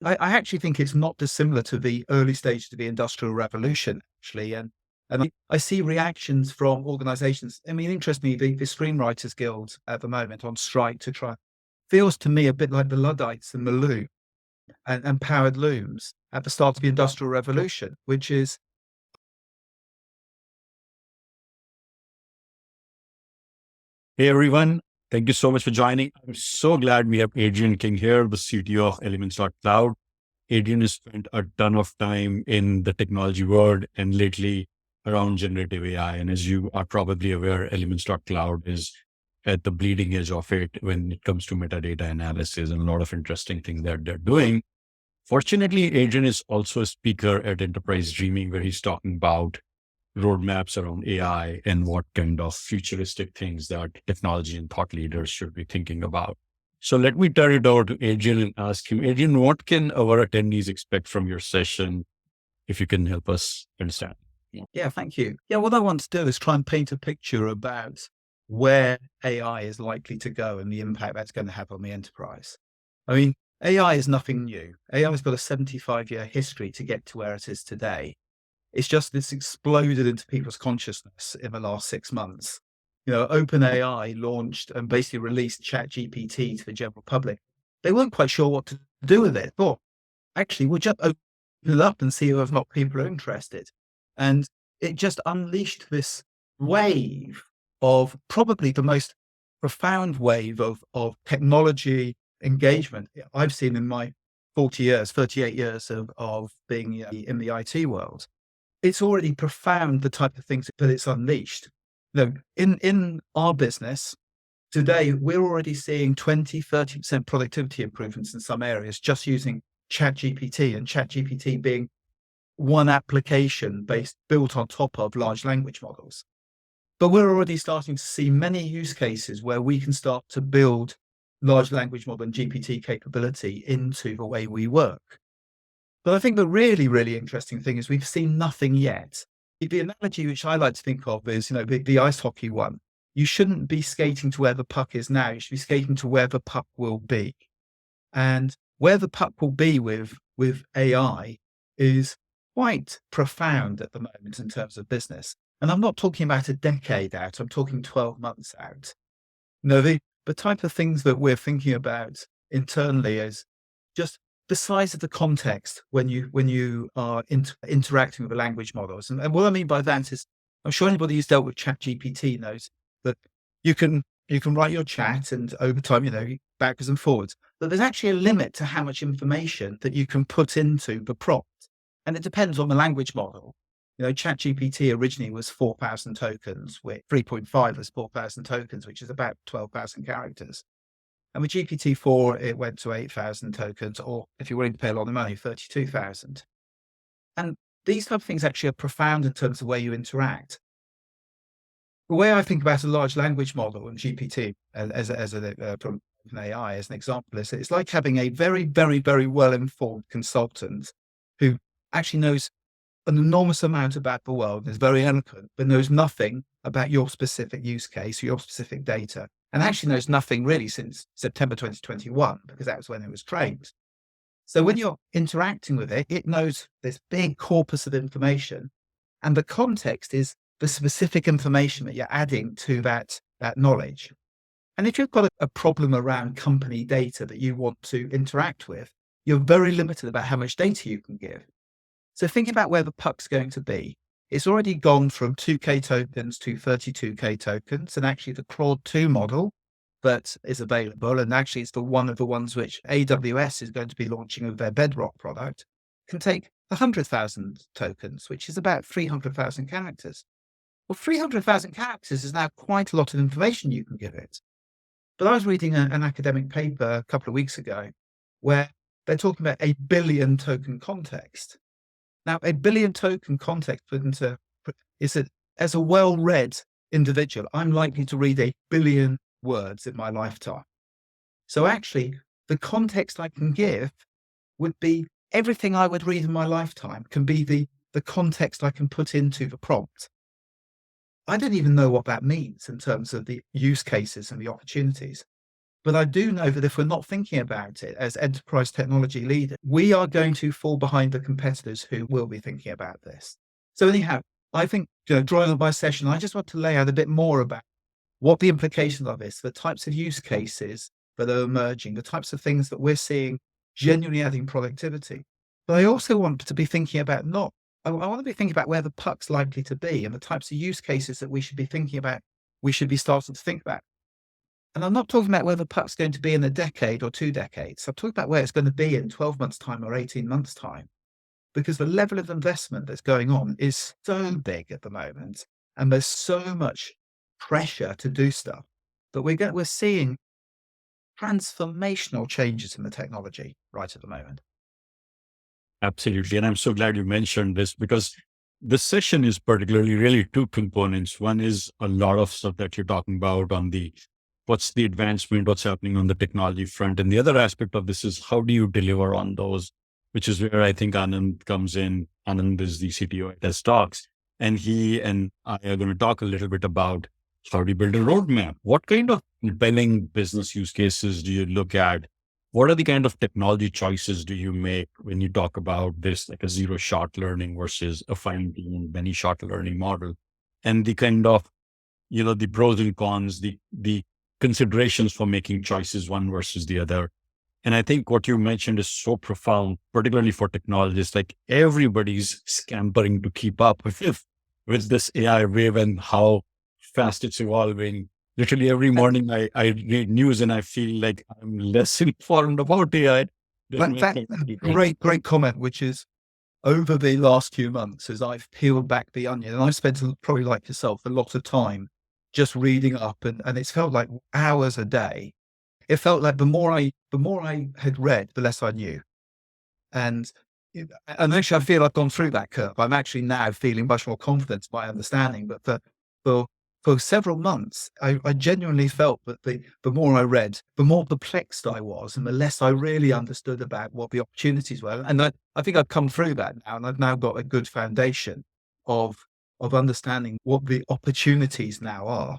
I actually think it's not dissimilar to the early stages of the Industrial Revolution, actually. And I see reactions from organizations. I mean, interestingly, the Screenwriters Guild at the moment on strike to try feels to me a bit like the Luddites and the Loom and powered looms at the start of the Industrial Revolution, which is Hey everyone, thank you so much for joining. I'm so glad we have Adrian King here, the CTO of Elements.cloud. Adrian has spent a ton of time in the technology world and lately around generative AI. And as you are probably aware, Elements.cloud is at the bleeding edge of it when it comes to metadata analysis and a lot of interesting things that they're doing. Fortunately, Adrian is also a speaker at Enterprise Dreamin, where he's talking about roadmaps around AI and what kind of futuristic things that technology and thought leaders should be thinking about. So let me turn it over to Adrian and ask him, Adrian, what can our attendees expect from your session, if you can help us understand? Yeah, thank you. Yeah, what I want to do is try and paint a picture about where AI is likely to go and the impact that's going to have on the enterprise. I mean, AI is nothing new. AI has got a 75-year history to get to where it is today. It's just it's exploded into people's consciousness in the last 6 months. OpenAI launched and basically released ChatGPT to the general public. They weren't quite sure what to do with it. But actually, we'll just open it up and see whether or not people are interested. And it just unleashed this wave of probably the most profound wave of technology engagement I've seen in my 38 years of being in the IT world. It's already profound, the type of things that it's unleashed. In our business today, we're already seeing 20-30% productivity improvements in some areas just using ChatGPT, and ChatGPT being one application built on top of large language models. But we're already starting to see many use cases where we can start to build large language model and GPT capability into the way we work. But I think the really, really interesting thing is we've seen nothing yet. The analogy which I like to think of is, the ice hockey one. You shouldn't be skating to where the puck is now. You should be skating to where the puck will be. And where the puck will be with AI is quite profound at the moment in terms of business. And I'm not talking about a decade out. I'm talking 12 months out. The type of things that we're thinking about internally is just the size of the context when you are interacting with the language models. And what I mean by that is, I'm sure anybody who's dealt with ChatGPT knows that you can write your chat and over time, backwards and forwards, but there's actually a limit to how much information that you can put into the prompt. And it depends on the language model. ChatGPT originally was 4,000 tokens, with 3.5 was 4,000 tokens, which is about 12,000 characters. And with GPT-4, it went to 8,000 tokens, or if you're willing to pay a lot of money, 32,000. And these type of things actually are profound in terms of the way you interact. The way I think about a large language model and GPT from AI as an example is it's like having a very, very, very well-informed consultant who actually knows an enormous amount about the world, is very eloquent, but knows nothing about your specific use case, your specific data, and actually knows nothing really since September 2021, because that was when it was trained. So when you're interacting with it, it knows this big corpus of information, and the context is the specific information that you're adding to that knowledge. And if you've got a problem around company data that you want to interact with, you're very limited about how much data you can give. So thinking about where the puck's going to be, it's already gone from 2K tokens to 32K tokens. And actually the Claude 2 model that is available, and actually it's one of the ones which AWS is going to be launching with their Bedrock product, can take 100,000 tokens, which is about 300,000 characters. Well, 300,000 characters is now quite a lot of information you can give it. But I was reading an academic paper a couple of weeks ago where they're talking about a billion token context. Now, a billion token context is as a well-read individual, I'm likely to read a billion words in my lifetime. So actually, the context I can give would be everything I would read in my lifetime can be the context I can put into the prompt. I don't even know what that means in terms of the use cases and the opportunities. But I do know that if we're not thinking about it as enterprise technology leaders, we are going to fall behind the competitors who will be thinking about this. So anyhow, I think, drawing on my session, I just want to lay out a bit more about what the implications of this, the types of use cases that are emerging, the types of things that we're seeing genuinely adding productivity. But I also want to be thinking about I want to be thinking about where the puck's likely to be and the types of use cases that we should be thinking about, we should be starting to think about. And I'm not talking about where the puck's going to be in a decade or 2 decades. I'm talking about where it's going to be in 12 months' time or 18 months' time, because the level of investment that's going on is so big at the moment, and there's so much pressure to do stuff that we're seeing transformational changes in the technology right at the moment. Absolutely. And I'm so glad you mentioned this because this session is particularly really two components. One is a lot of stuff that you're talking about on the what's the advancement, what's happening on the technology front. And the other aspect of this is how do you deliver on those, which is where I think Anand comes in. Anand is the CTO at Talks, and he and I are going to talk a little bit about how do you build a roadmap? What kind of compelling business use cases do you look at? What are the kind of technology choices do you make when you talk about this, like a zero shot learning versus a fine-tuned many shot learning model, and the kind of, the pros and cons, the considerations for making choices one versus the other. And I think what you mentioned is so profound, particularly for technologists. Like everybody's scampering to keep up with this AI wave and how fast it's evolving. Literally every morning I read news and I feel like I'm less informed about AI. Great comment, which is over the last few months, as I've peeled back the onion, and I've spent probably like yourself, a lot of time just reading up, and it's felt like hours a day. It felt like the more I had read, the less I knew. And actually, I feel I've gone through that curve. I'm actually now feeling much more confident in my understanding. But for for several months, I genuinely felt that the more I read, the more perplexed I was, and the less I really understood about what the opportunities were. And I think I've come through that now, and I've now got a good foundation of understanding what the opportunities now are.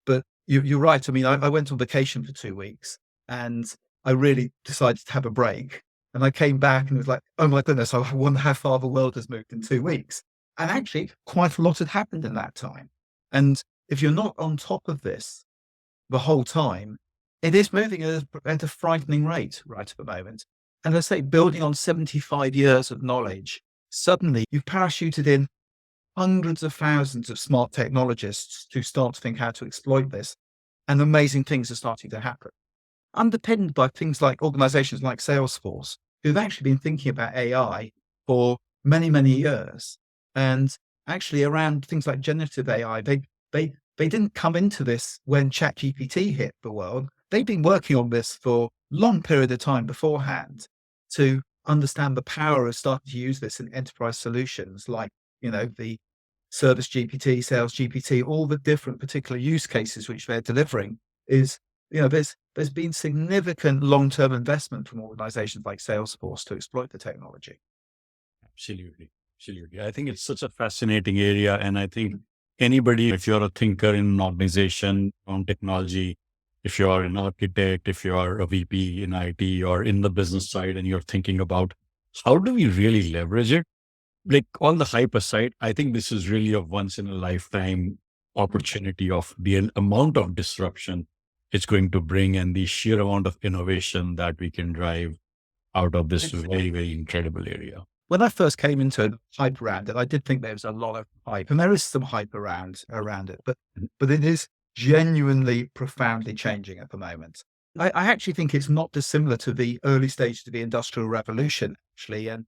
But you're right. I mean, I went on vacation for 2 weeks, and I really decided to have a break. And I came back and it was like, oh my goodness, I wonder how far the world has moved in 2 weeks. And actually, quite a lot had happened in that time. And if you're not on top of this the whole time, it is moving at a frightening rate right at the moment. And as I say, building on 75 years of knowledge, suddenly you've parachuted in hundreds of thousands of smart technologists to start to think how to exploit this. And amazing things are starting to happen, underpinned by things like organizations like Salesforce, who've actually been thinking about AI for many, many years. And actually around things like generative AI, they didn't come into this when ChatGPT hit the world. They've been working on this for a long period of time beforehand to understand the power of starting to use this in enterprise solutions like, the service GPT, sales GPT, all the different particular use cases which they're delivering is, there's been significant long-term investment from organizations like Salesforce to exploit the technology. Absolutely. Absolutely. I think it's such a fascinating area. And I think anybody, if you're a thinker in an organization on technology, if you're an architect, if you're a VP in IT or in the business side, and you're thinking about how do we really leverage it? Like on the hyper side, I think this is really a once in a lifetime opportunity of the amount of disruption it's going to bring and the sheer amount of innovation that we can drive out of this very, very incredible area. When I first came into hype around it, I did think there was a lot of hype, and there is some hype around it, but it is genuinely profoundly changing at the moment. I actually think it's not dissimilar to the early stages of the Industrial Revolution, actually, and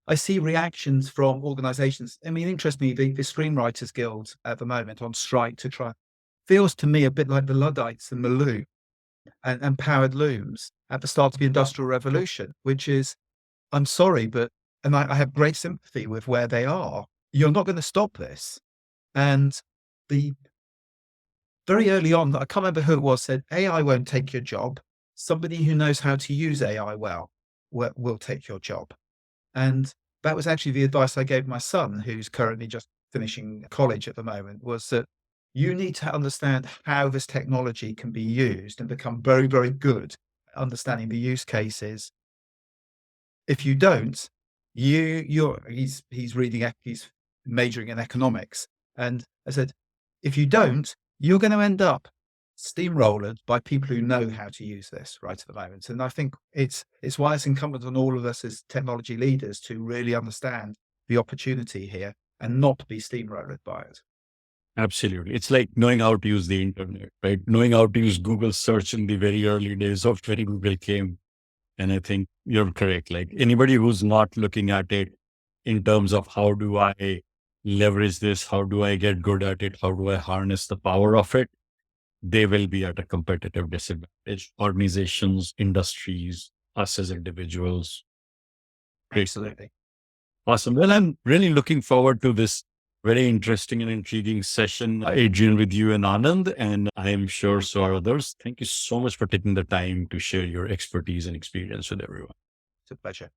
I see reactions from organizations. I mean, interestingly, the Screenwriters Guild at the moment on strike to try feels to me a bit like the Luddites and the Loo and powered looms at the start of the Industrial Revolution, which is, I'm sorry, but, and I have great sympathy with where they are. You're not going to stop this. And the very early on, I can't remember who it was, said, AI won't take your job. Somebody who knows how to use AI well will take your job. And that was actually the advice I gave my son, who's currently just finishing college at the moment, was that you need to understand how this technology can be used and become very, very good at understanding the use cases. If you don't, he's he's majoring in economics. And I said, if you don't, you're going to end up steamrolled by people who know how to use this right at the moment. And I think it's why it's incumbent on all of us as technology leaders to really understand the opportunity here and not be steamrolled by it. Absolutely. It's like knowing how to use the internet, right? Knowing how to use Google search in the very early days of when Google came. And I think you're correct. Like anybody who's not looking at it in terms of how do I leverage this? How do I get good at it? How do I harness the power of it? They will be at a competitive disadvantage. Organizations, industries, us as individuals. Great. Absolutely. Awesome. Well, I'm really looking forward to this very interesting and intriguing session, Adrian, with you and Anand. And I am sure so are others. Thank you so much for taking the time to share your expertise and experience with everyone. It's a pleasure.